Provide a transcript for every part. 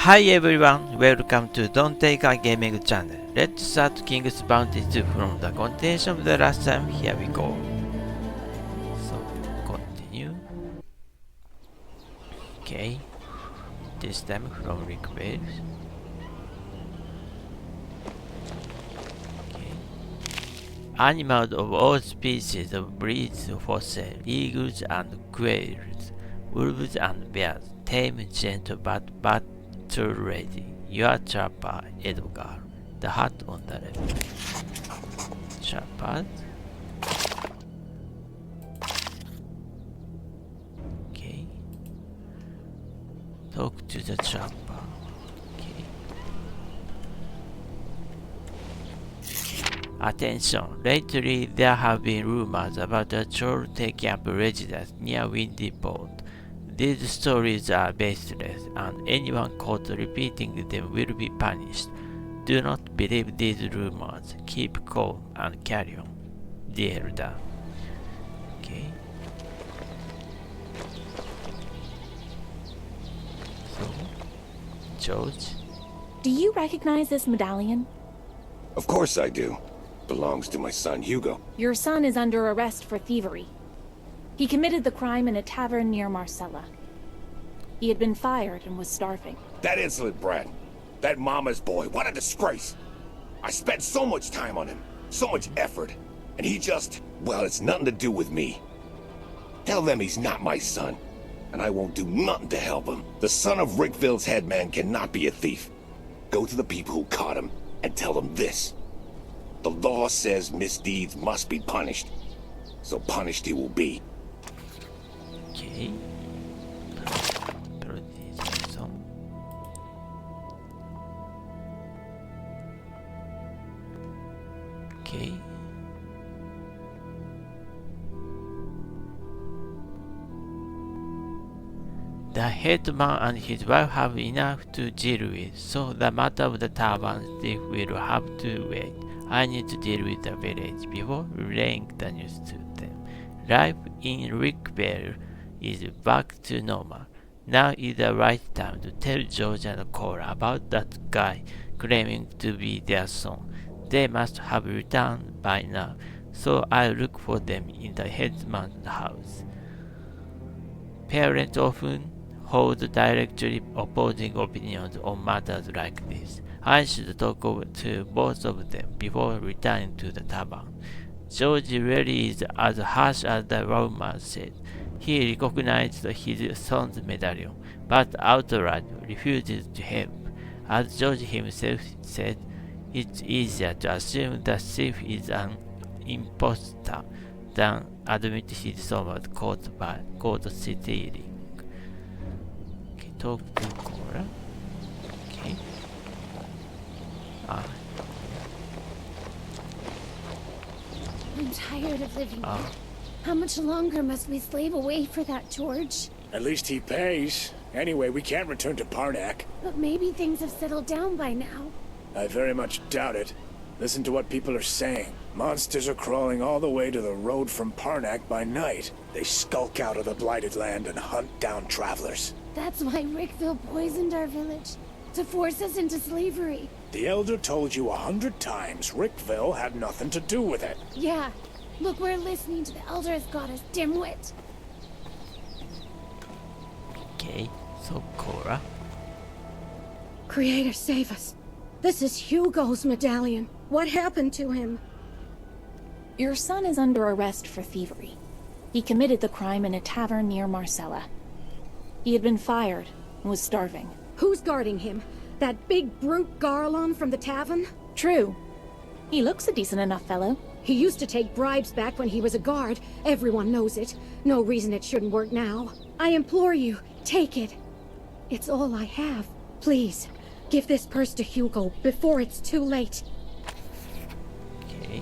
Hi everyone, welcome to Don't Take a Gaming channel. Let's start King's Bounty 2 from the continuation of the last time. Here we go. So, continue. Okay, this time from Rickville. Okay. Animals of all species of breeds for sale, eagles and quails, wolves and bears, tame, gentle, but battle ready. Your trapper, Edgar. The hat on the left. Trapper. Okay. Talk to the trapper. Okay. Attention! Lately there have been rumors about a troll taking up residence near Windy Port. These stories are baseless, and anyone caught repeating them will be punished. Do not believe these rumors. Keep calm and carry on. The Elder. Okay. So, George. Do you recognize this medallion? Of course I do. Belongs to my son, Hugo. Your son is under arrest for thievery. He committed the crime in a tavern near Marcella. He had been fired and was starving. That insolent brat. That mama's boy. What a disgrace. I spent so much time on him. So much effort. And he just... well, it's nothing to do with me. Tell them he's not my son. And I won't do nothing to help him. The son of Rickville's headman cannot be a thief. Go to the people who caught him and tell them this. The law says misdeeds must be punished. So punished he will be. Okay. Prodigal Son. Okay. The headsman and his wife have enough to deal with, so the matter of the tavern thief will have to wait. I need to deal with the village before relaying the news to them. Life in Rickville is back to normal. Now is the right time to tell George and Cora about that guy claiming to be their son. They must have returned by now, so I'll look for them in the headsman's house. Parents often hold diametrically opposing opinions on matters like this. I should talk to both of them before returning to the tavern. George really is as harsh as the rumors said. He recognized his son's medallion, but outright refuses to help. As George himself said, it's easier to assume the thief is an impostor than admit his son was caught stealing. Okay, talk to Cora. Okay. I'm tired of living here. How much longer must we slave away for that, George? At least he pays. Anyway, we can't return to Parnack. But maybe things have settled down by now. I very much doubt it. Listen to what people are saying. Monsters are crawling all the way to the road from Parnack by night. They skulk out of the blighted land and hunt down travelers. That's why Rickville poisoned our village. To force us into slavery. The Elder told you 100 times Rickville had nothing to do with it. Yeah. Look, we're listening to the Elder has got us, dimwit. Okay, so Cora. Creator, save us. This is Hugo's medallion. What happened to him? Your son is under arrest for thievery. He committed the crime in a tavern near Marcella. He had been fired and was starving. Who's guarding him? That big brute Garlon from the tavern? True. He looks a decent enough fellow. He used to take bribes back when he was a guard. Everyone knows it. No reason it shouldn't work now. I implore you, take it. It's all I have. Please, give this purse to Hugo before it's too late. Okay.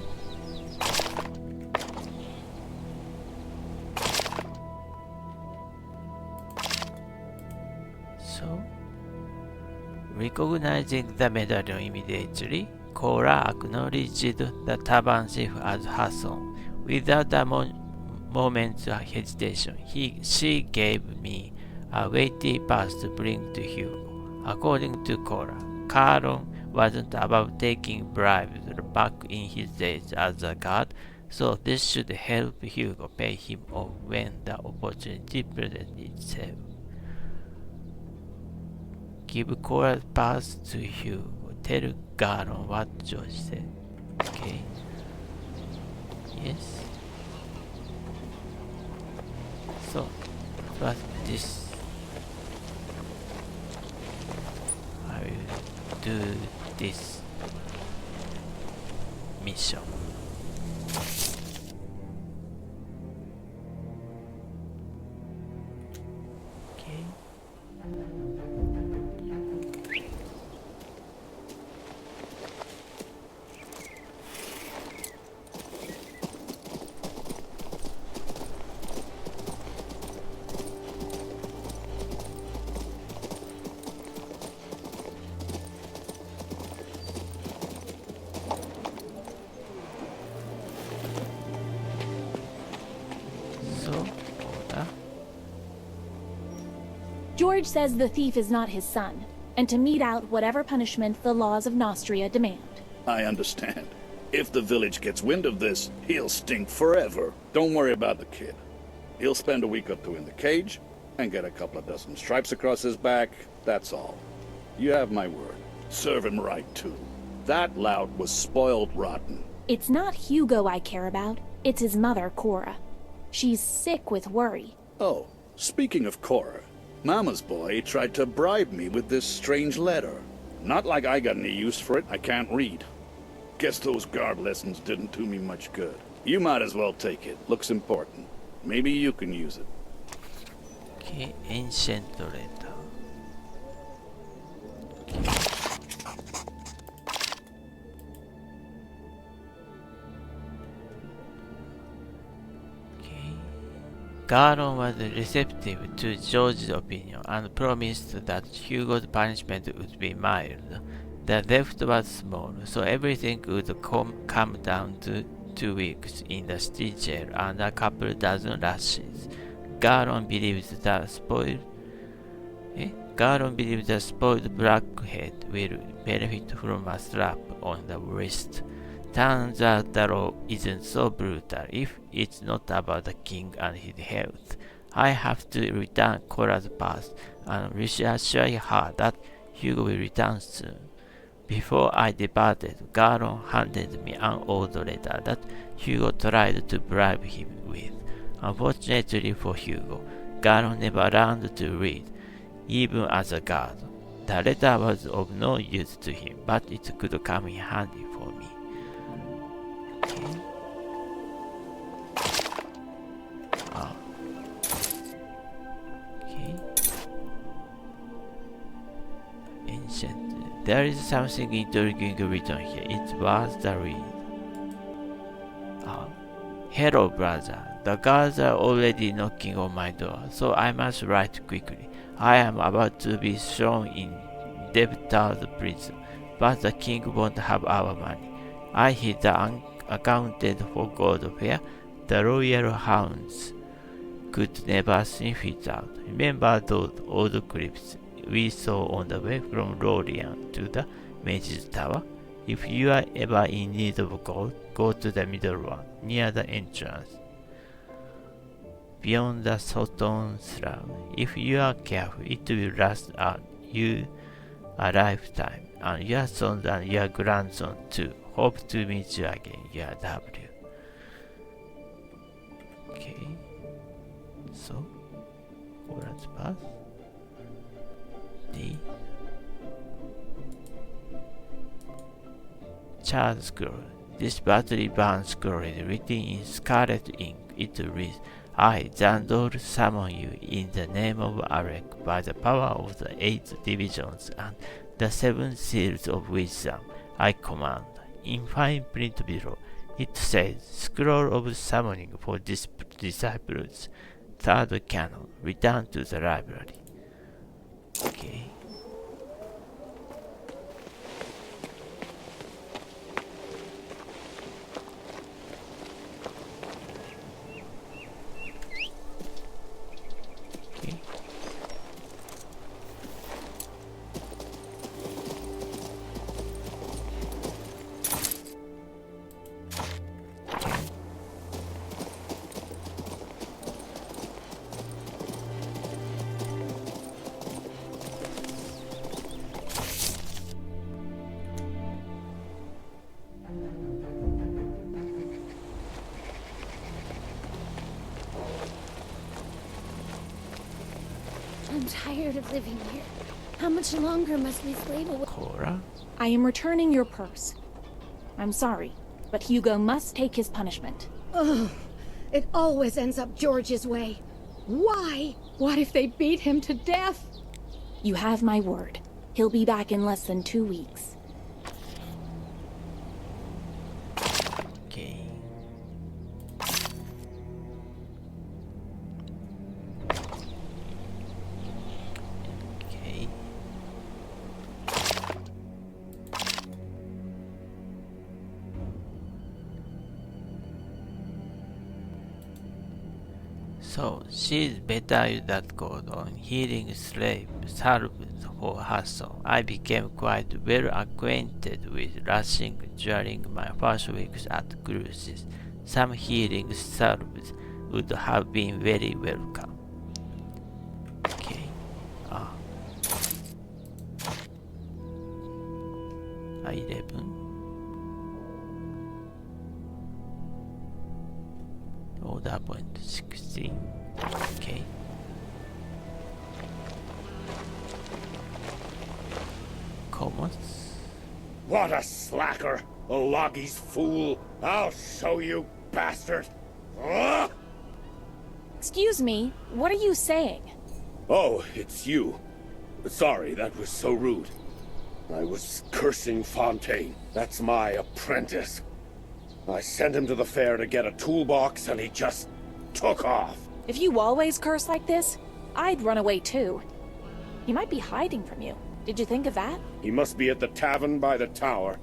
So, recognizing the medallion immediately, Cora acknowledged the tavern thief as her son. Without a moment's hesitation, she gave me a weighty purse to bring to Hugo. According to Cora, Caron wasn't above taking bribes back in his days as a guard, so this should help Hugo pay him off when the opportunity presents itself. Give Cora's pass to Hugo. Tell Caron what George said. Okay. Yes. So, what's this? I will do this mission. Okay. George says the thief is not his son, and to mete out whatever punishment the laws of Nostria demand. I understand. If the village gets wind of this, he'll stink forever. Don't worry about the kid. He'll spend a week or two in the cage, and get a couple of dozen stripes across his back, that's all. You have my word. Serve him right, too. That lout was spoiled rotten. It's not Hugo I care about, it's his mother, Cora. She's sick with worry. Oh, speaking of Cora, Mama's boy tried to bribe me with this strange letter. Not like I got any use for it, I can't read. Guess those guard lessons didn't do me much good. You might as well take it, looks important. Maybe you can use it. Okay, ancient letter. Caron was receptive to George's opinion and promised that Hugo's punishment would be mild. The theft was small, so everything would come down to 2 weeks in the city jail and a couple dozen lashes. Caron believes the spoiled blackhead will benefit from a slap on the wrist. Turns out the law isn't so brutal if it's not about the king and his health. I have to return Cora's pass and reassure her that Hugo will return soon. Before I departed, Caron handed me an old letter that Hugo tried to bribe him with. Unfortunately for Hugo, Caron never learned to read, even as a guard. The letter was of no use to him, but it could come in handy for me. Okay. Ancient. There is something intriguing written here. It was the read. Hello, brother. The guards are already knocking on my door, so I must write quickly. I am about to be thrown in debtor's prison, but the king won't have our money. I hid the unaccounted for gold fair. The royal hounds could never sniff it out. Remember those old clips we saw on the way from Lorien to the Mage's Tower? If you are ever in need of gold, go to the middle one, near the entrance, beyond the stone slab. If you are careful, it will last you a lifetime, and your sons and your grandsons too. Hope to meet you again, your W. Okay, so Cora's path. D. Charred scroll. This badly burned scroll is written in scarlet ink. It reads, I, Zandor, summon you in the name of Alec by the power of the 8 divisions and the 7 seals of wisdom. I command. In fine print below, it says, Scroll of Summoning for Disciples, 3rd Canon, return to the library. Okay. tired of living here. How much longer must we slave away? Cora? I am returning your purse. I'm sorry, but Hugo must take his punishment. Ugh. It always ends up George's way. Why? What if they beat him to death? You have my word. He'll be back in less than 2 weeks. Okay. Okay. So, she's better that code on healing slave salves for her son. I became quite well acquainted with rushing during my first weeks at cruises. Some healing salves would have been very welcome. Okay. 11. Order point 16. Okay. Commons. What a slacker! A Loggy's fool! I'll show you, bastard! Ugh! Excuse me, what are you saying? Oh, it's you. Sorry, that was so rude. I was cursing Fontaine. That's my apprentice. I sent him to the fair to get a toolbox, and he just took off. If you always curse like this, I'd run away too. He might be hiding from you. Did you think of that? He must be at the tavern by the tower.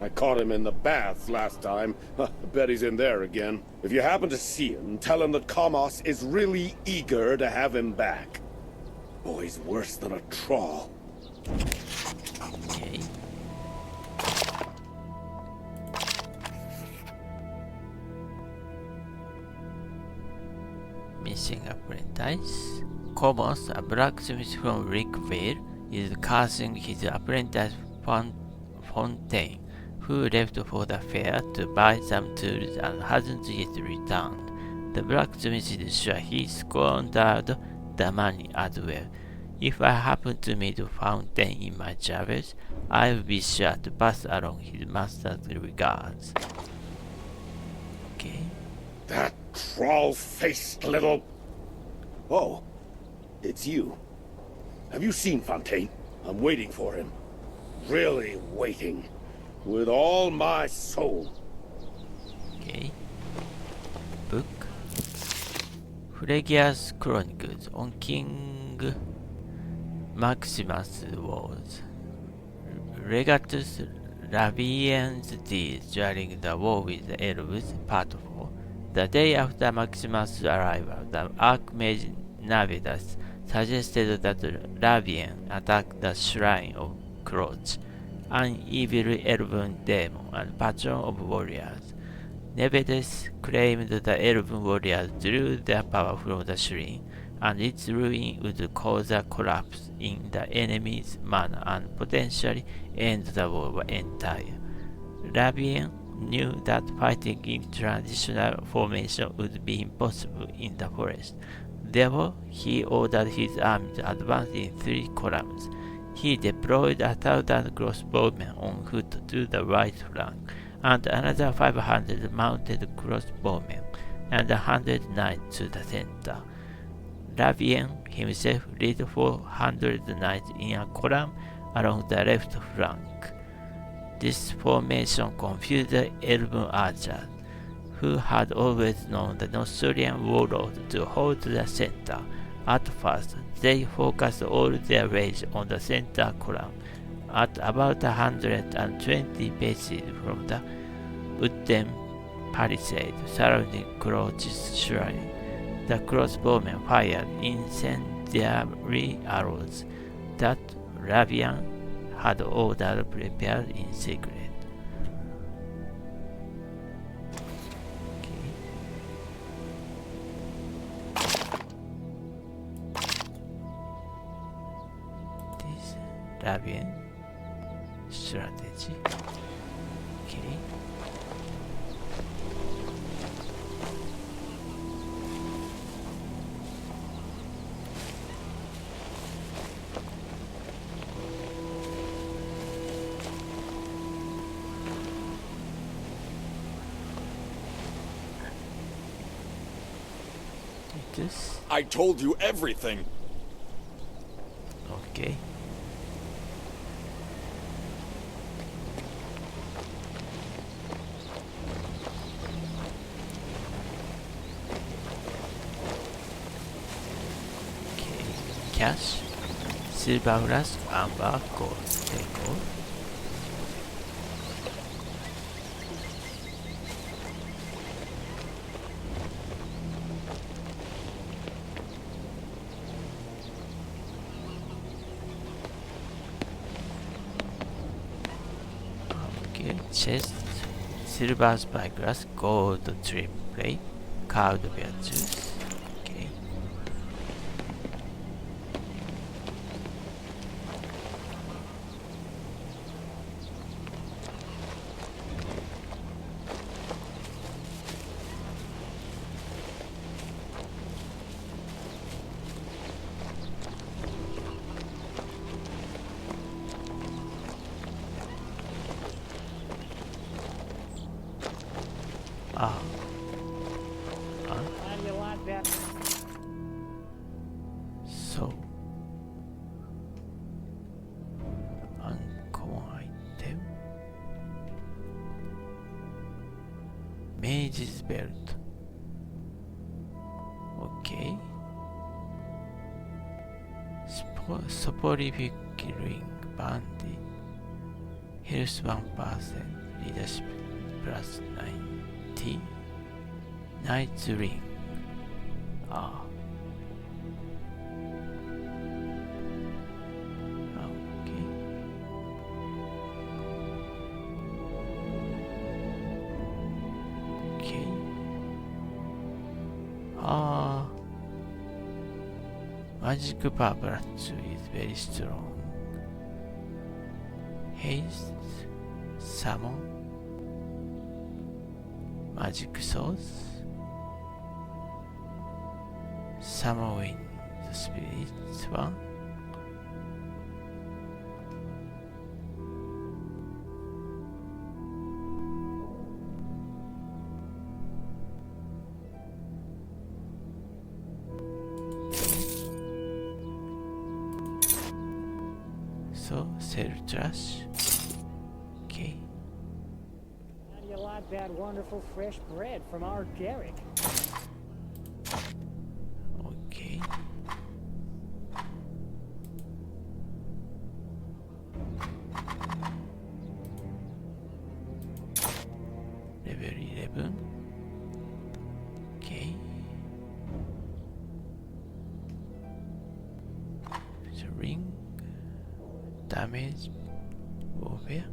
I caught him in the baths last time. I bet he's in there again. If you happen to see him, tell him that Kamos is really eager to have him back. Oh, he's worse than a troll. Okay. Missing apprentice. Commons, a blacksmith from Rickville, is cursing his apprentice Fontaine, who left for the fair to buy some tools and hasn't yet returned. The blacksmith is sure he squandered the money as well. If I happen to meet Fontaine in my travels, I'll be sure to pass along his master's regards. Okay. That troll-faced little... Oh, it's you. Have you seen Fontaine? I'm waiting for him. Really waiting. With all my soul. Okay. Book. Phlegia's Chronicles on King Maximus' Wars. Regatus Labien's deeds during the war with the Elves, Part 4. The day after Maximus' arrival, the Archmage Navidas suggested that Labien attack the Shrine of Croce, an evil elven demon and patron of warriors. Nevertheless claimed the elven warriors drew their power from the shrine, and its ruin would cause a collapse in the enemy's mana and potentially end the war entire. Labien knew that fighting in traditional formation would be impossible in the forest. Therefore, he ordered his army to advance in 3 columns. He deployed 1,000 crossbowmen on foot to the right flank, and another 500 mounted crossbowmen, and 100 knights to the center. Labien himself led 400 knights in a column along the left flank. This formation confused the elven archers, who had always known the Nostorian warlord to hold the center. At first, they focused all their rage on the center column, at about 120 paces from the wooden palisade surrounding Croce's shrine. The crossbowmen fired incendiary arrows that Labien had ordered prepared in secret. Labien strategy. Okay. juice. I told you everything. Okay. Okay. Cash, silver flask, amber, gold. Take all. Okay, chest, silver spyglass, gold trim plate, carved bear juice. Okay. Ah. So, uncommon item. Mage's belt. Okay. Soporific ring bandit. Health 1%. Leadership plus 90. Knight's ring. Ah. Okay. Okay. Ah. Magic power is very strong. Haste, summon, magic source, summoning the spirits one. So sell trash. Okay. How do you like that wonderful fresh bread from our Garrick? Okay. Level 11. Okay. The ring. Damage. Warfare.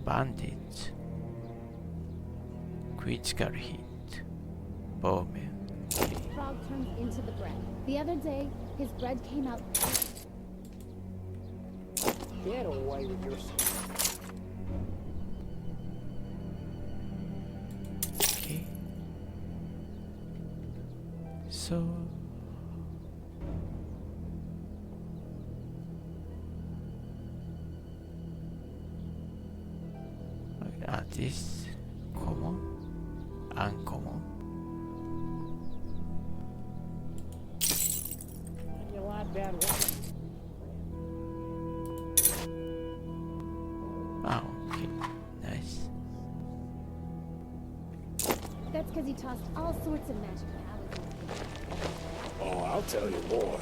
Bandage. Critical hit. Bowman. Frog turns into the bread. The other day, his bread came out. Get away with your... Okay. So this common, uncommon. How do you like that Ah, okay, nice. That's because he tossed all sorts of magic powers. Oh, I'll tell you more.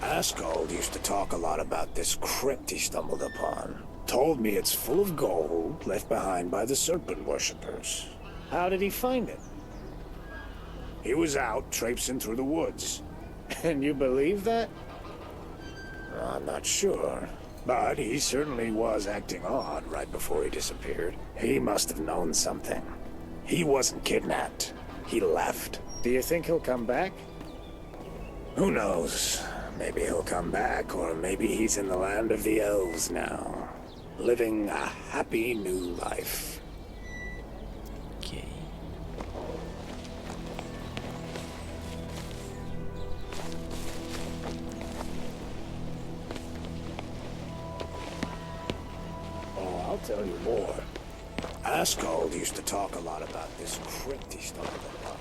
Askold used to talk a lot about this crypt he stumbled upon. Told me it's full of gold left behind by the serpent worshippers. How did he find it? He was out traipsing through the woods. And you believe that? I'm not sure. But he certainly was acting odd right before he disappeared. He must have known something. He wasn't kidnapped. He left. Do you think he'll come back? Who knows? Maybe he'll come back, or maybe he's in the land of the elves now. Living a happy new life. Okay. Oh, I'll tell you more. Ascald used to talk a lot about this crypt he stumbled upon.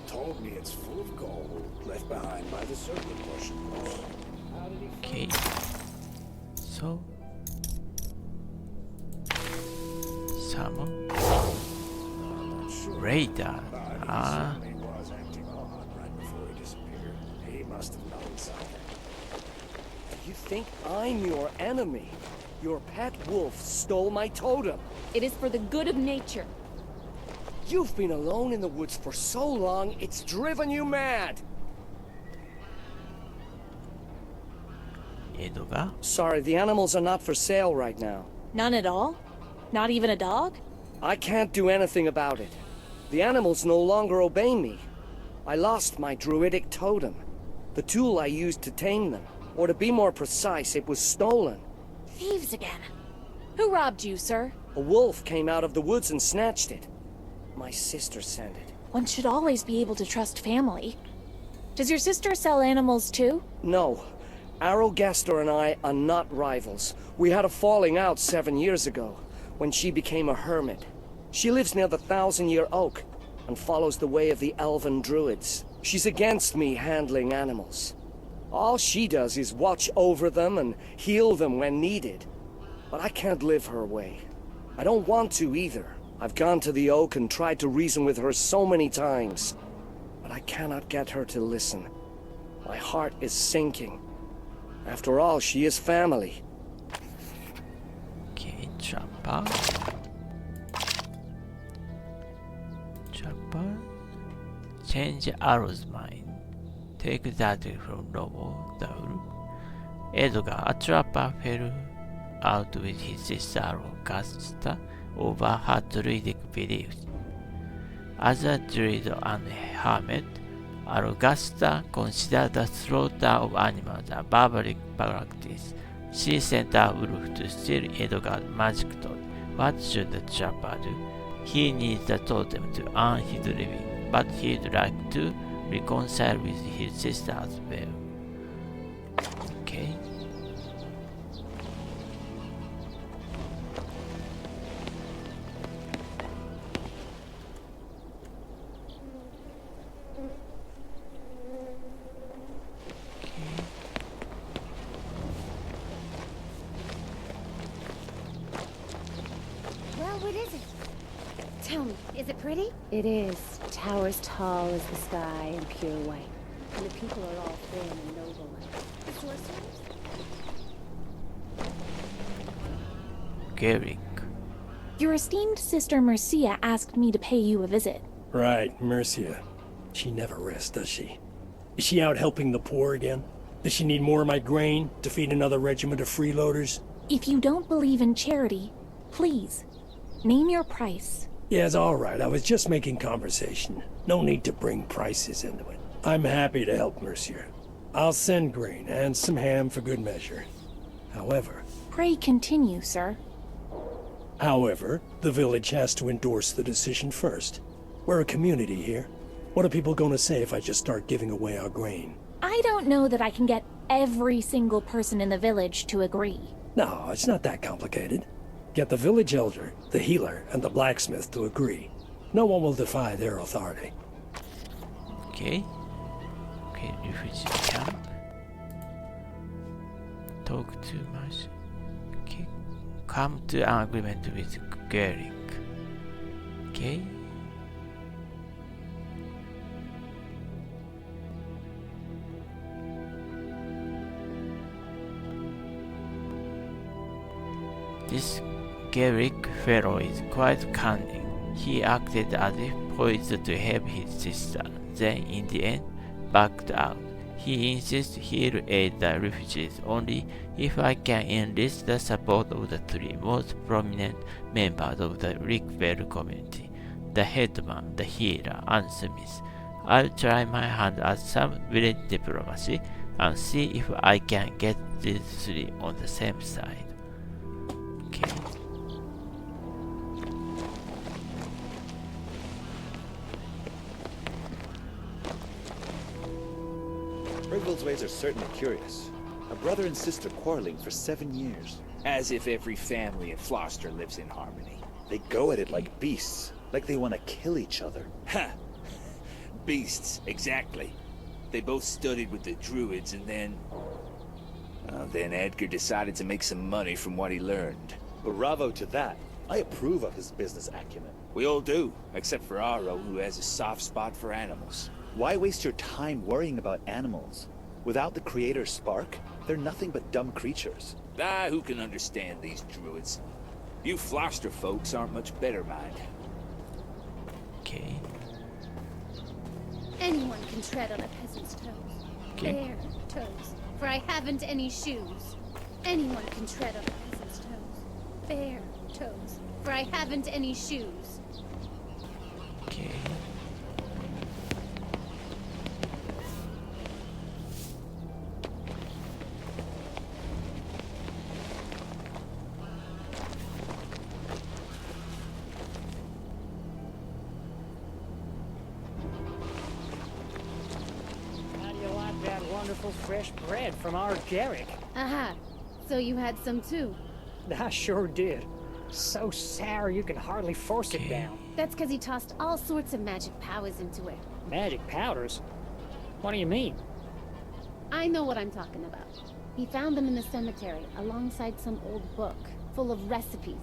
Told me it's full of gold left behind by the serpent worshippers. Okay. So summon radar. Ah. He was acting odd right before he disappeared. He must have known something. You think I'm your enemy? Your pet wolf stole my totem. It is for the good of nature. You've been alone in the woods for so long, it's driven you mad. Edoga? Sorry, the animals are not for sale right now. None at all? Not even a dog? I can't do anything about it. The animals no longer obey me. I lost my druidic totem, the tool I used to tame them. Or to be more precise, it was stolen. Thieves again. Who robbed you, sir? A wolf came out of the woods and snatched it. My sister sent it. One should always be able to trust family. Does your sister sell animals too? No. Arrogaster and I are not rivals. We had a falling out 7 years ago, when she became a hermit. She lives near the 1,000-Year Oak, and follows the way of the elven druids. She's against me handling animals. All she does is watch over them and heal them when needed. But I can't live her way. I don't want to either. I've gone to the Oak and tried to reason with her so many times. But I cannot get her to listen. My heart is sinking. After all, she is family. Okay, Chopper. Chopper. Change Arrow's mind. Take that from Robo, the wolf. Edgar, a trapper, fell out with his sister Arrogaster over her druidic beliefs. As a druid and hermit, Arrogaster considered the slaughter of animals a barbaric practice. She sent a wolf to steal Edgar's magic totem. What should the trapper do? He needs the totem to earn his living, but he'd like to reconcile with his sister as well. Okay. Well, what is it? Tell me, is it pretty? It is. Towers tall as the sky and pure white. And the people are all fair and noble. The sorcerers? Garrick. Your esteemed sister Mercia asked me to pay you a visit. Right, Mercia. She never rests, does she? Is she out helping the poor again? Does she need more of my grain to feed another regiment of freeloaders? If you don't believe in charity, please, name your price. Yeah, it's all right. I was just making conversation. No need to bring prices into it. I'm happy to help, Mercia. I'll send grain and some ham for good measure. However... Pray continue, sir. However, the village has to endorse the decision first. We're a community here. What are people going to say if I just start giving away our grain? I don't know that I can get every single person in the village to agree. No, it's not that complicated. Get the village elder, the healer, and the blacksmith to agree. No one will defy their authority. Okay. Okay, refugee camp. Talk too much. Okay. Come to an agreement with Garrick. Okay. This Garrick fellow is quite cunning. He acted as if poised to help his sister, then in the end, backed out. He insists he'll aid the refugees only if I can enlist the support of the three most prominent members of the Rickville community, the headsman, the healer, and Smith. I'll try my hand at some village diplomacy and see if I can get these three on the same side. Okay. Rickville's ways are certainly curious. A brother and sister quarreling for 7 years. As if every family in Floster lives in harmony. They go at it like beasts, like they want to kill each other. Ha! Beasts, exactly. They both studied with the druids and then Edgar decided to make some money from what he learned. Bravo to that. I approve of his business acumen. We all do, except for Aro, who has a soft spot for animals. Why waste your time worrying about animals? Without the creator's spark, they're nothing but dumb creatures. Who can understand these druids? You Floster folks aren't much better, mind. Okay. Anyone can tread on a peasant's toes. Okay. Bare toes, for I haven't any shoes. Anyone can tread on a peasant's toes. Bare toes, for I haven't any shoes. Okay. How do you like that wonderful fresh bread from our Garrick? Aha, so you had some too. I sure did. So sour you can hardly force it down. That's because he tossed all sorts of magic powers into it. Magic powders? What do you mean? I know what I'm talking about. He found them in the cemetery alongside some old book full of recipes.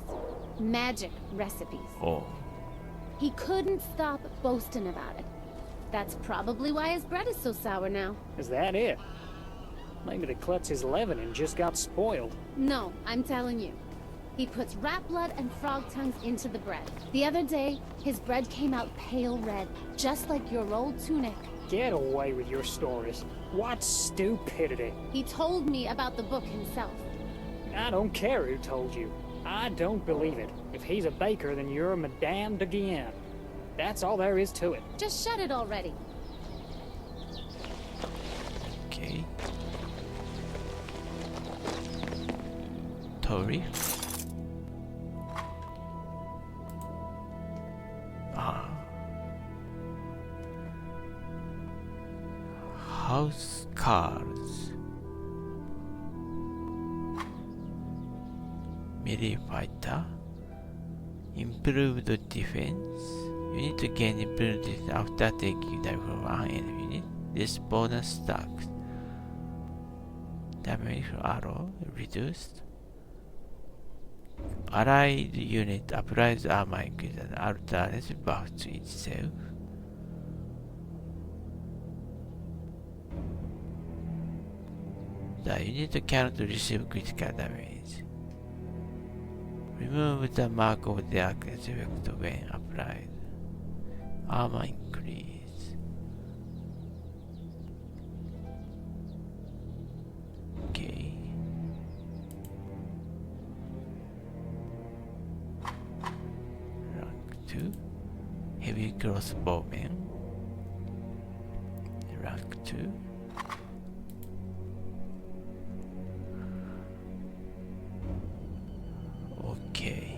Magic recipes. Oh. He couldn't stop boasting about it. That's probably why his bread is so sour now. Is that it? Maybe the Klutz's leavening just got spoiled. No, I'm telling you. He puts rat blood and frog tongues into the bread. The other day, his bread came out pale red, just like your old tunic. Get away with your stories. What stupidity. He told me about the book himself. I don't care who told you. I don't believe it. If he's a baker, then you're Madame de Guienne. That's all there is to it. Just shut it already. Okay. Tori. House cards. Melee fighter. Improved defense. You need to gain improved defense after taking damage from one enemy unit. This bonus stacks. Damage from arrow reduced. Allied unit applies armor increase and alternative buff to itself. The unit cannot receive critical damage. Remove the mark of the arcane effect when applied. Armor increase. Okay. Rank 2. Heavy crossbowman. Rank 2. Okay.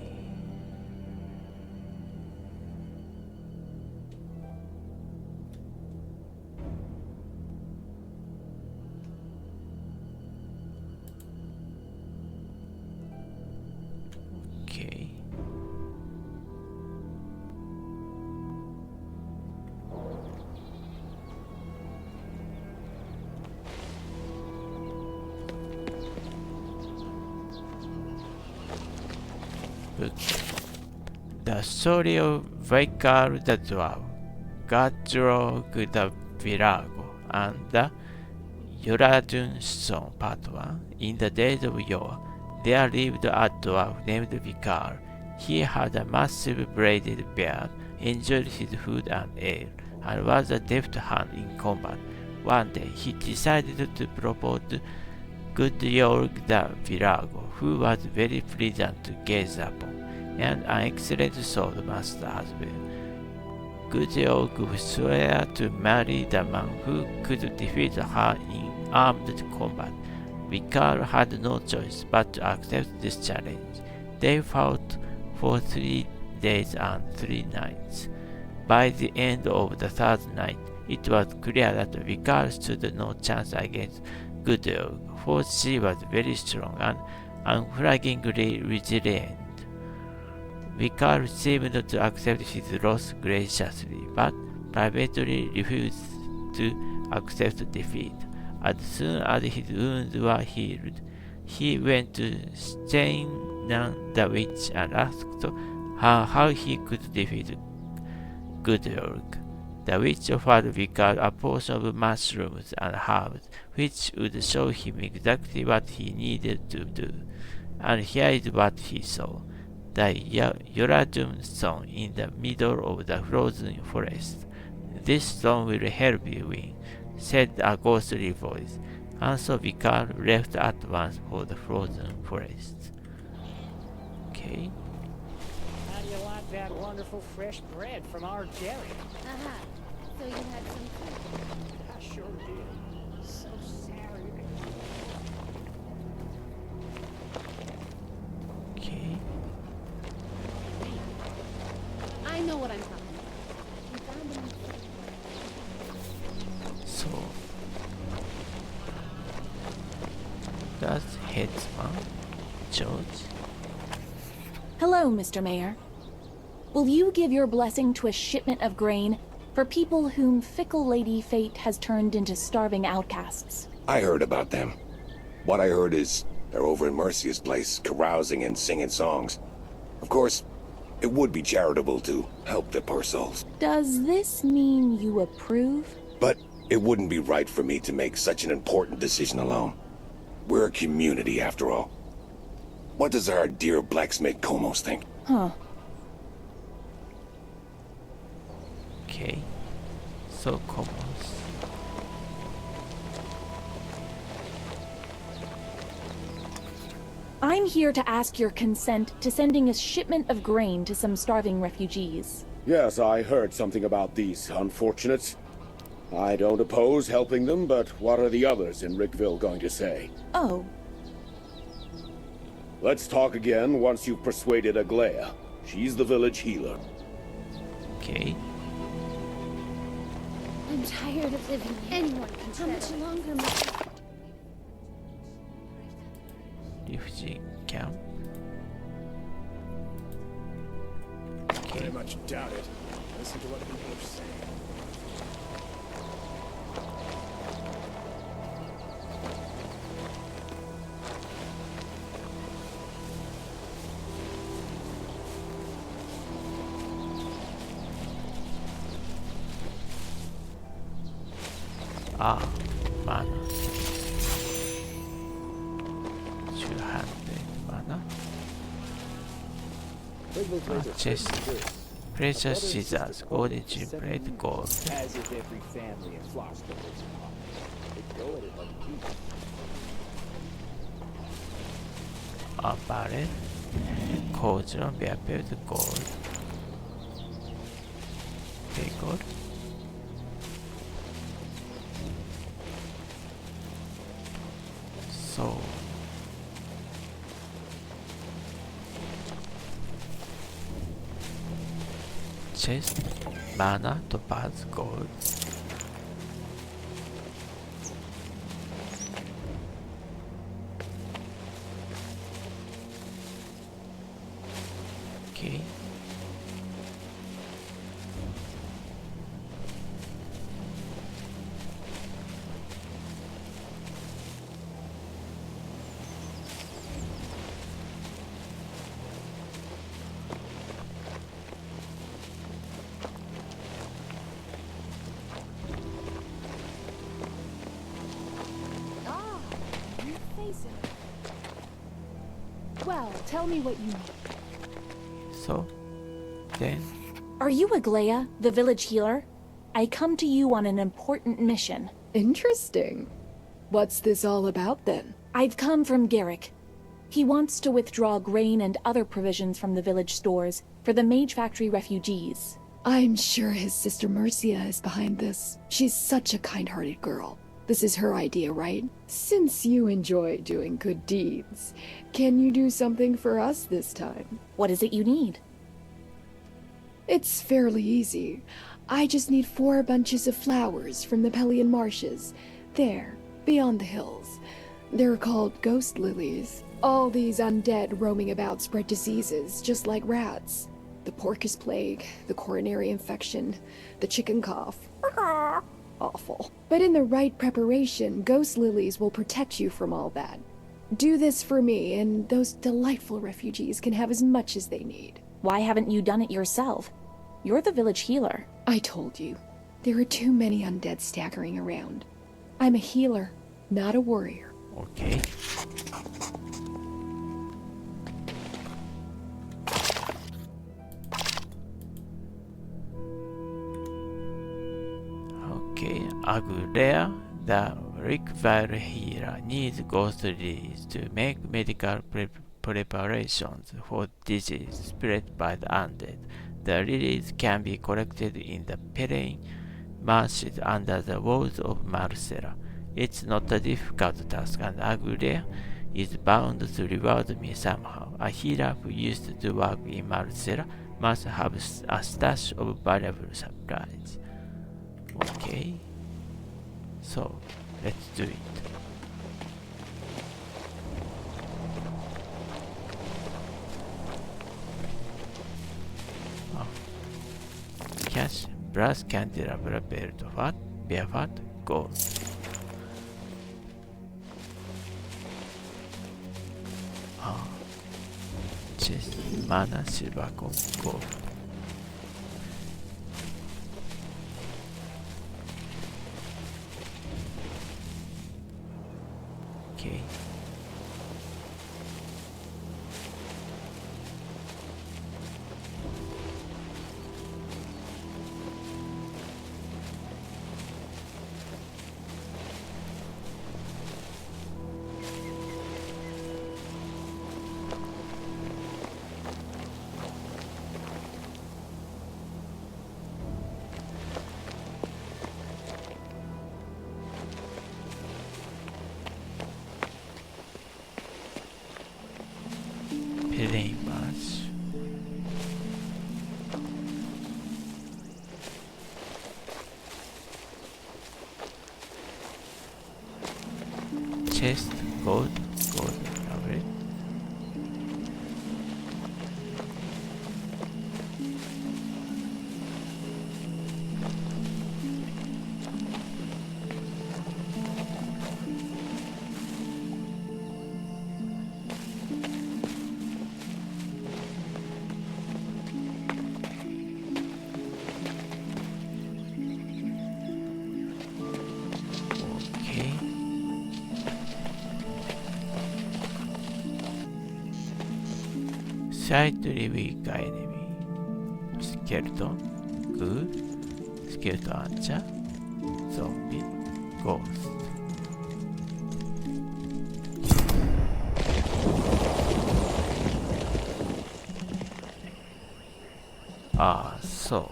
Okay. The story of Vicar the Dwarf, Gadrog the Virago, and the Yoradun Son Part 1. In the days of yore, there lived a dwarf named Vicar. He had a massive braided beard, enjoyed his food and ale, and was a deft hand in combat. One day he decided to propose to Gadrog the Virago, who was very pleasant to gaze upon, and an excellent sword master as well. Gadrog swore to marry the man who could defeat her in armed combat. Vicar had no choice but to accept this challenge. They fought for 3 days and 3 nights. By the end of the 3rd night, it was clear that Vicar stood no chance against Gadrog, for she was very strong and unflaggingly resilient. Vicar seemed to accept his loss graciously, but privately refused to accept defeat. As soon as his wounds were healed, he went to Steinan the witch and asked her how he could defeat Gudrog. The witch offered Vicar a portion of mushrooms and herbs, which would show him exactly what he needed to do. And here is what he saw. The Yoradum stone in the middle of the frozen forest. This stone will help you win, said a ghostly voice, and so Vicar left at once for the frozen forest. Okay. How do you like that wonderful fresh bread from our dairy? Aha. So you had some food. I sure did. So sour you could... Okay. I know what I'm talking about. We found them. So that's headsman George. Hello, Mr. Mayor. Will you give your blessing to a shipment of grain for people whom fickle Lady Fate has turned into starving outcasts? I heard about them. What I heard is they're over in Mercia's place, carousing and singing songs. Of course, it would be charitable to help the poor souls. Does this mean you approve? But it wouldn't be right for me to make such an important decision alone. We're a community, after all. What does our dear blacksmith Komos think? Huh. Okay. So Komos. I'm here to ask your consent to sending a shipment of grain to some starving refugees. Yes, I heard something about these unfortunates. I don't oppose helping them, but what are the others in Rickville going to say? Oh. Let's talk again once you've persuaded Aglea. She's the village healer. Okay. I'm tired of living here. Anyone can tell. How much longer must I... Refugee camp. Okay. Very much doubt it. Listen to what people are saying. Ah, mana. 200 mana. Chest. Precious scissors, golden plate, gold. As if every family in Flossville was they go at it like a geek. A barrel. Cauldron, bear belt, gold. Okay, gold. So chest, mana, topaz, gold. Okay. Well, tell me what you need. So, then... Are you Aglea, the village healer? I come to you on an important mission. Interesting. What's this all about, then? I've come from Garrick. He wants to withdraw grain and other provisions from the village stores for the Magefactory refugees. I'm sure his sister Mercia is behind this. She's such a kind-hearted girl. This is her idea, right? Since you enjoy doing good deeds, can you do something for us this time? What is it you need? It's fairly easy. I just need 4 bunches of flowers from the Pelian marshes. There, beyond the hills. They're called ghost lilies. All these undead roaming about spread diseases, just like rats. The porcus plague, the coronary infection, the chicken cough. Awful. But in the right preparation, ghost lilies will protect you from all that. Do this for me, and those delightful refugees can have as much as they need. Why haven't you done it yourself? You're the village healer. I told you. There are too many undead staggering around. I'm a healer, not a warrior. Okay. Okay, Aglea, the Rickville healer, needs ghost lilies to make medical preparations for disease spread by the undead. The lilies can be collected in the plain marshes under the walls of Marcella. It's not a difficult task, and Aglea is bound to reward me somehow. A healer who used to work in Marcella must have a stash of valuable supplies. Okay, so let's do it. Cash, brass candelabra, belt, fat, bear fat, gold. Chest, mana, silver, gold. Okay. Plain marsh. Chest, gold, lovely. Okay. Slightly weak enemy. Skeleton, ghoul, skeleton archer, zombie, ghost. So.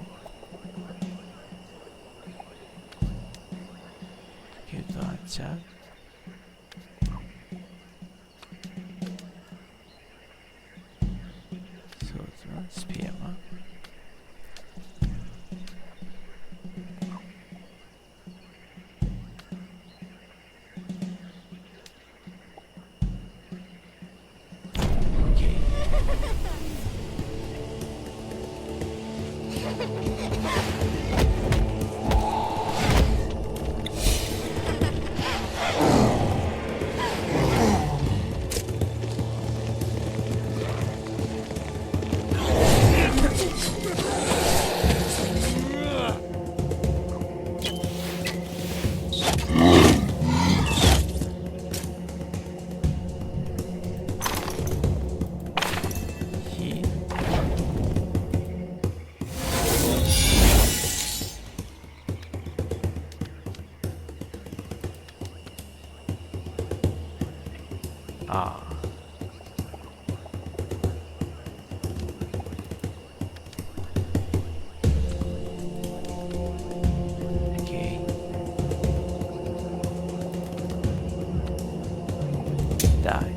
Skeleton archer. Spearman. Okay. Okay. Die.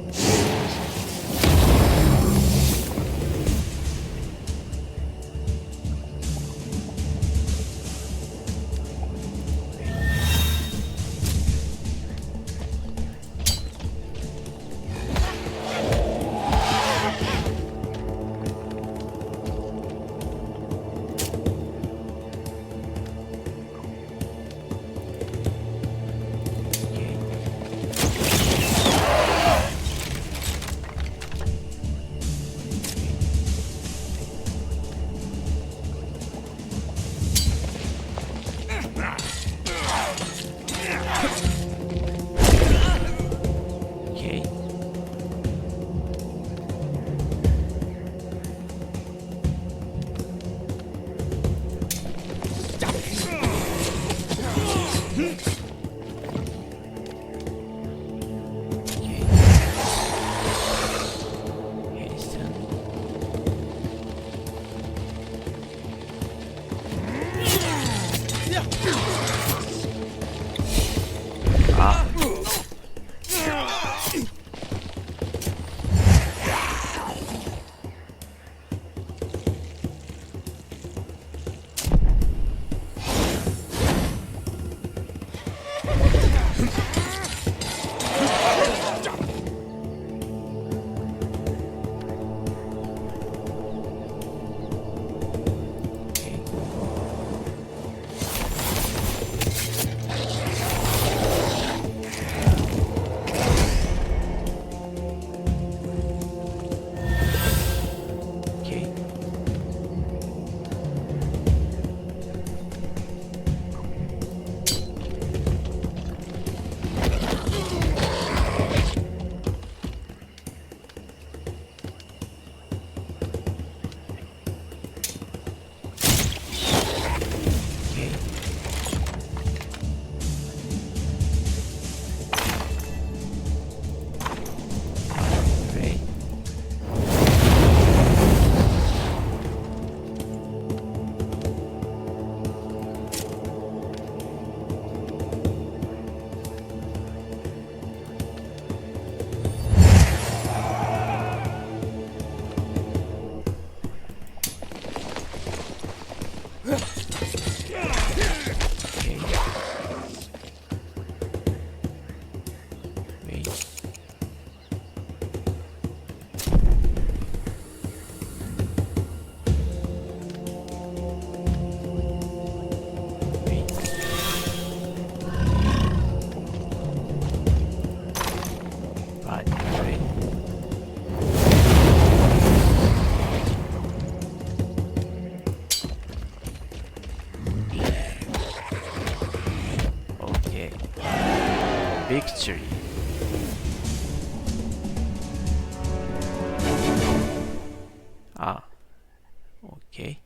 Okay.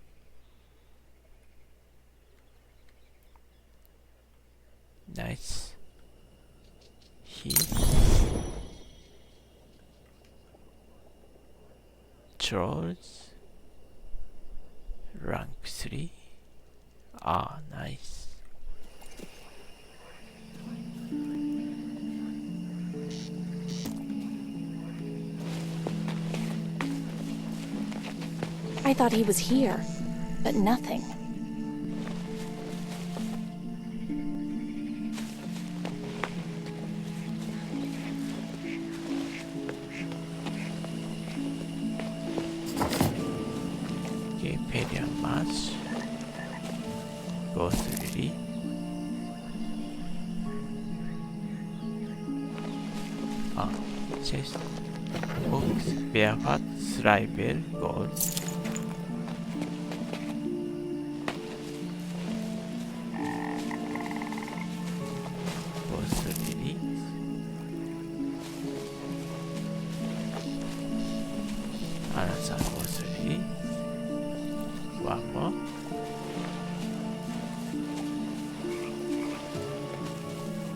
Nice. Here. Trolls. Rank 3. Ah, nice. I thought he was here, but nothing. Okay, Pelion March. Go to Lily. Ah, chest. Box, barefoot, sliver, gold. Go to Lily. Another go to Lily. One more.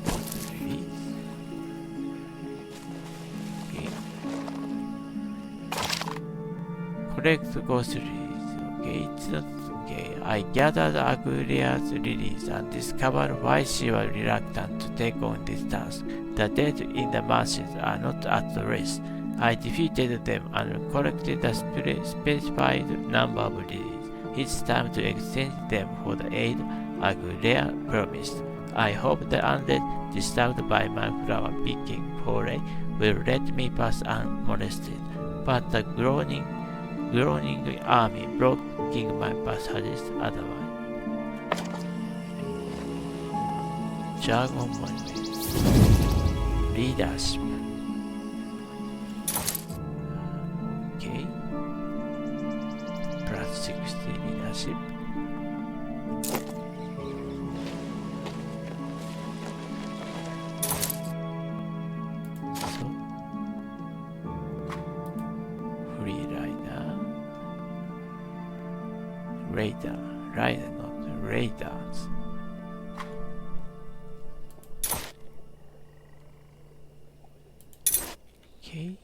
Go to Lily. Collect groceries. Okay, it's not okay. I gathered Aglea's lilies and discovered why she was reluctant to take on this task. The dead in the marshes are not at risk. I defeated them and collected a specified number of lilies. It's time to exchange them for the aid Aglea promised. I hope the undead disturbed by my flower picking foray will let me pass unmolested. But the groaning army blocking my passages otherwise. Jargon monument. Leadership. Okay. Plus 60 leadership. So free rider. Rider, not raiders. Okay.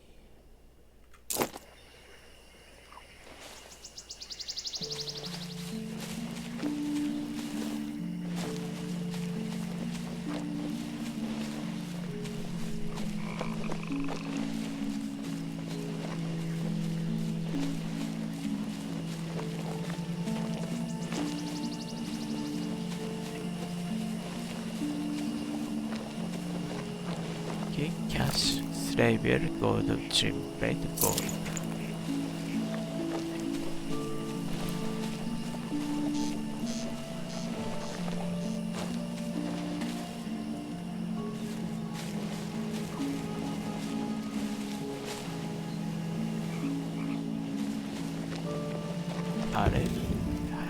Okay, cash, slaver, gold, trim plate, gold.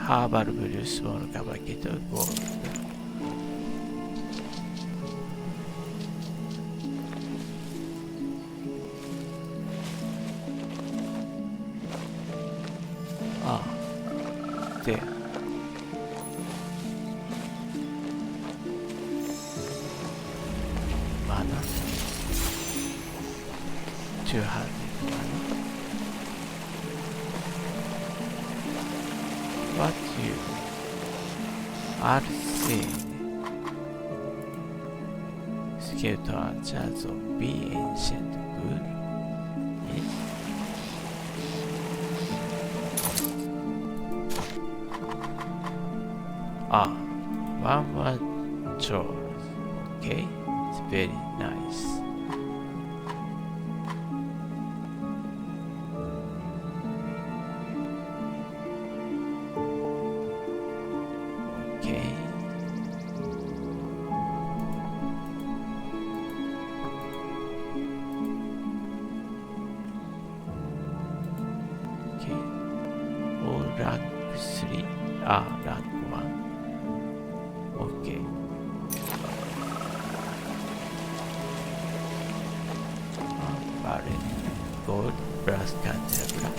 Herbal blue small bucket, gold. There. Mana. 200 mana. What you are seeing? Skeleton archer, zombie, ancient ghoul. Yes. One more chores. Okay, it's very nice. Okay. Okay. All rank 3. Rank 1. Okay. Barrel, gold, brass candelabra.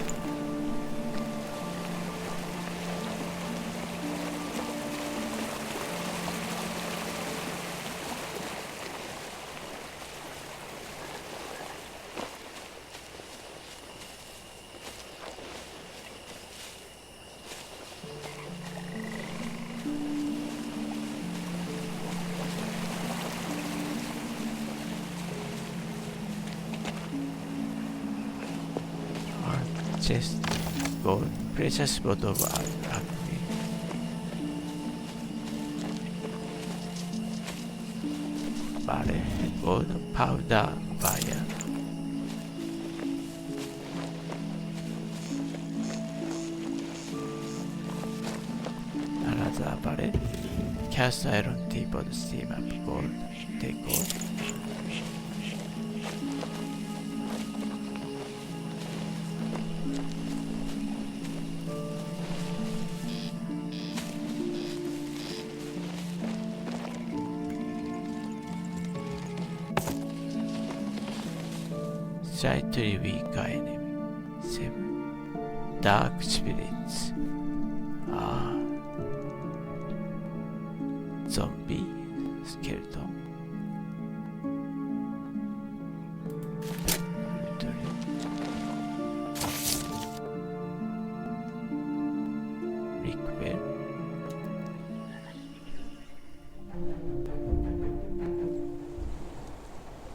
chest gold, precious gold of Aglea. Barrel, gold, powder, wire. Another barrel. Cast iron teapot, steam up gold, take gold. Slightly weaker enemy. 7. Dark spirits. Zombie. Skeleton. Rickville.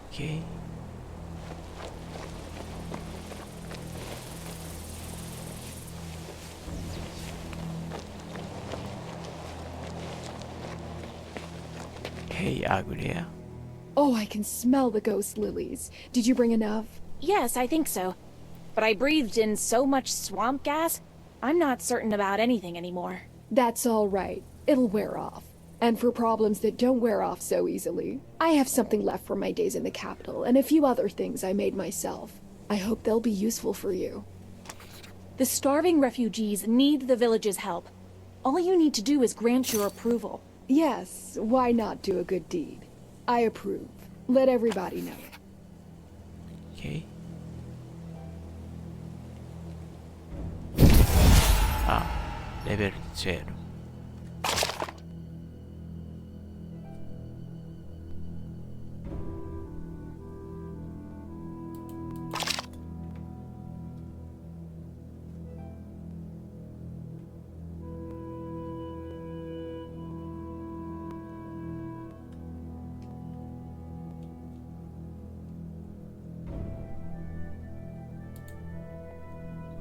Okay. Hey, Aglea. Oh, I can smell the ghost lilies. Did you bring enough? Yes, I think so. But I breathed in so much swamp gas, I'm not certain about anything anymore. That's all right. It'll wear off. And for problems that don't wear off so easily, I have something left from my days in the capital and a few other things I made myself. I hope they'll be useful for you. The starving refugees need the village's help. All you need to do is grant your approval. Yes, why not do a good deed? I approve. Let everybody know. Okay. Level 12.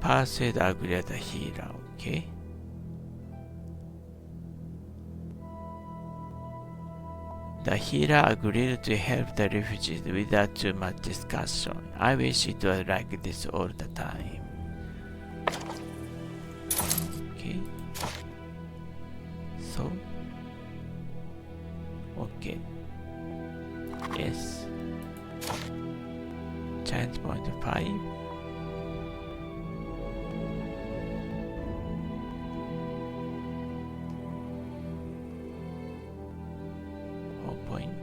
Persuade Aglea the healer, okay? The healer agreed to help the refugees without too much discussion. I wish it was like this all the time. Okay. So. Okay. Yes. Giant point 5. Point.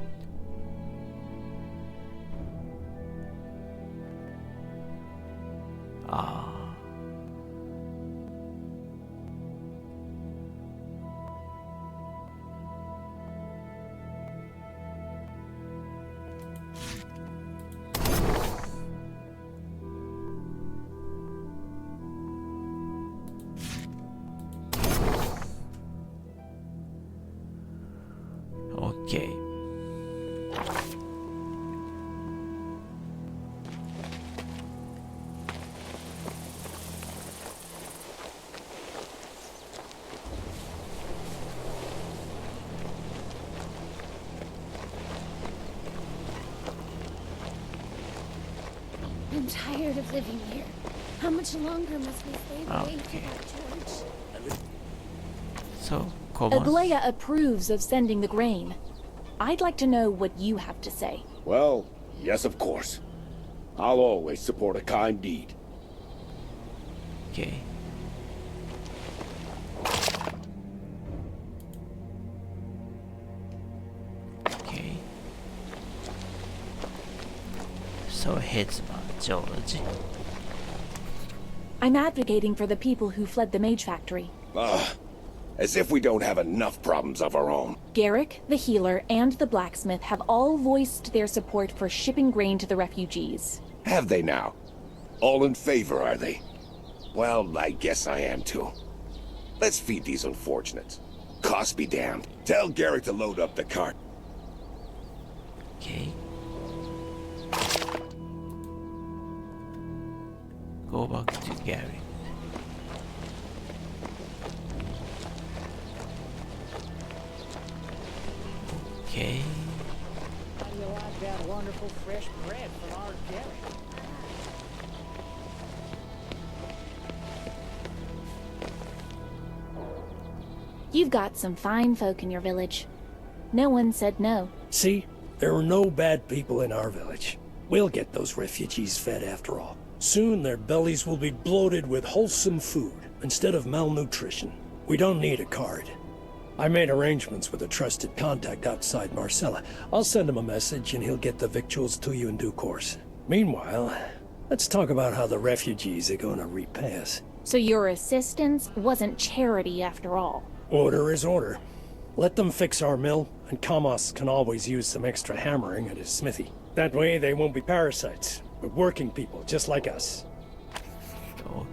Okay. I'm tired of living here. How much longer must we stay away Okay. from that church? So, common. Aglea approves of sending the grain. I'd like to know what you have to say. Well, yes, of course. I'll always support a kind deed. Okay. Okay. So, headsman George. I'm advocating for the people who fled the Magefactory. As if we don't have enough problems of our own. Garrick, the healer, and the blacksmith have all voiced their support for shipping grain to the refugees. Have they now? All in favor, are they? Well, I guess I am too. Let's feed these unfortunates. Cost be damned. Tell Garrick to load up the cart. Okay. go back to Gary. Okay. How do you like that wonderful fresh bread from our Gary? You've got some fine folk in your village. No one said no. See? There are no bad people in our village. We'll get those refugees fed after all. Soon their bellies will be bloated with wholesome food instead of malnutrition. We don't need a card. I made arrangements with a trusted contact outside Marcella. I'll send him a message and he'll get the victuals to you in due course. Meanwhile, let's talk about how the refugees are gonna repay us. So your assistance wasn't charity after all. Order is order. Let them fix our mill, and Kamos can always use some extra hammering at his smithy. That way they won't be parasites, but working people just like us.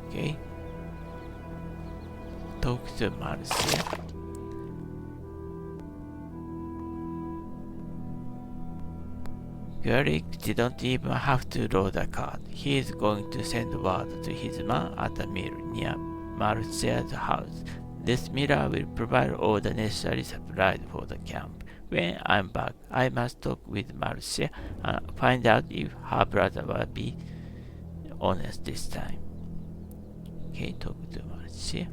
Okay. Talk to Marcia. Garrick didn't even have to load a card. He is going to send word to his man at the mill near Marcia's house. This miller will provide all the necessary supplies for the camp. When I'm back, I must talk with Marcia and find out if her brother will be honest this time. Okay, talk to Marcia.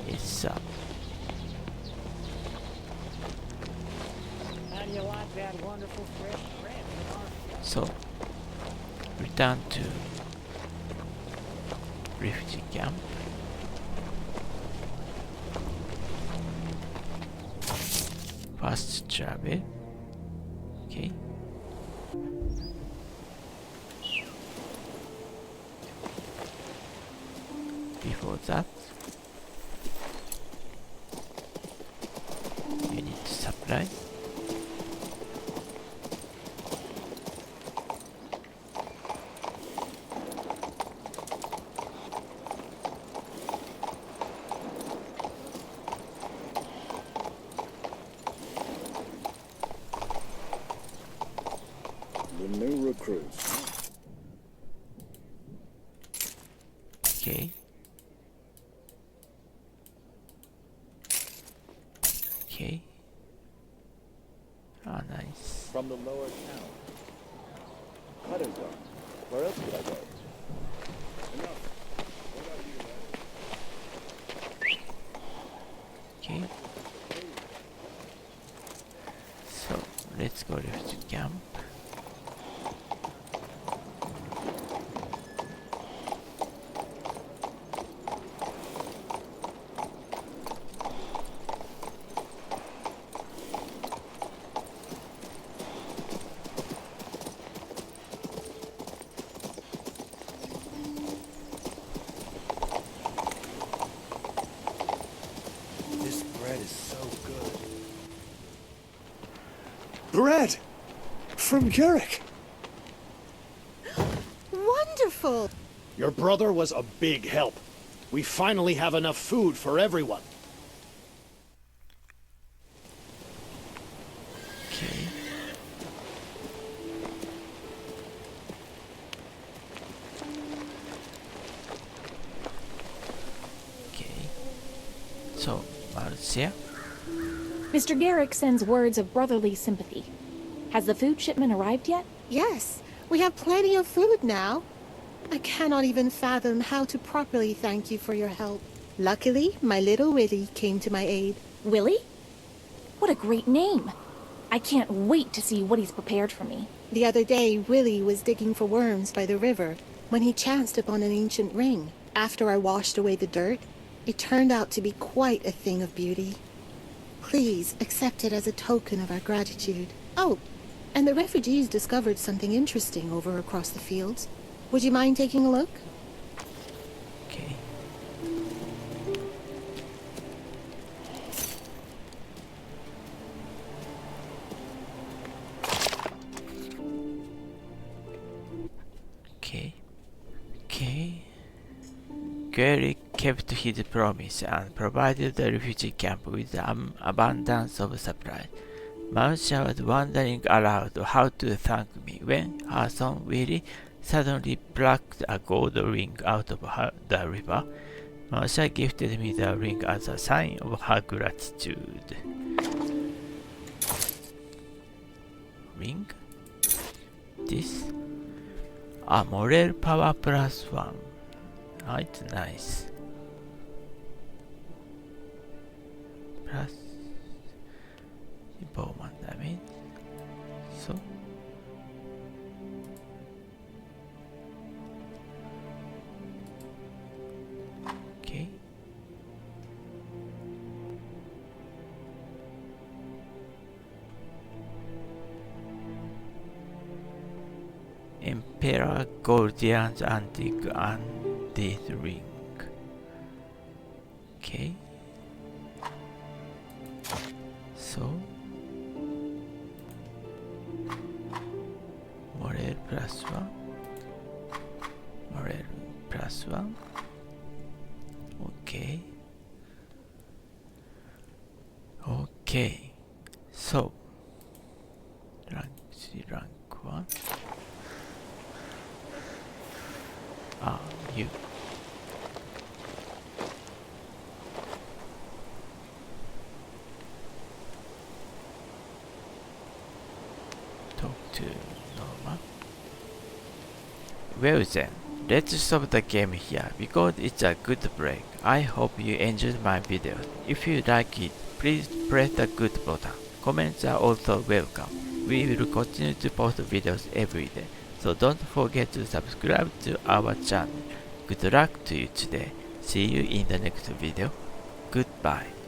It's up. How do you like that wonderful fresh bread from our... So, return to refugee camp. Fast travel. Okay. Before that, you need to supply. The new recruits. Okay. Okay. Ah, nice. From the lower town. Cutter's Gone. Where else could I go? Okay. So let's go to camp. This bread is so good. Bread! From Garrick! Wonderful! Your brother was a big help. We finally have enough food for everyone. Okay. Okay. So, Marcia? Mr. Garrick sends words of brotherly sympathy. Has the food shipment arrived yet? Yes, we have plenty of food now. I cannot even fathom how to properly thank you for your help. Luckily, my little Willie came to my aid. Willie? What a great name! I can't wait to see what he's prepared for me. The other day, Willie was digging for worms by the river when he chanced upon an ancient ring. After I washed away the dirt, it turned out to be quite a thing of beauty. Please accept it as a token of our gratitude. Oh, and the refugees discovered something interesting over across the fields. Would you mind taking a look? Okay. Okay. Okay. Garrick kept his promise and provided the refugee camp with an abundance of supplies. Marcia was wondering aloud how to thank me when her son Willie suddenly plucked a gold ring out of the river. Marcia gifted me the ring as a sign of her gratitude. Ring? This? A moral power +1. Oh, it's nice. Plus bowman damage. So okay. Emperor Gordian's antique undead ring. Okay. So moral +1. Moral +1. Okay. Okay. So rank 1. You. Talk to Norma. Well then, let's stop the game here because it's a good break. I hope you enjoyed my video. If you like it, please press the good button. Comments are also welcome. We will continue to post videos every day, so don't forget to subscribe to our channel. Good luck to you today. See you in the next video. Goodbye.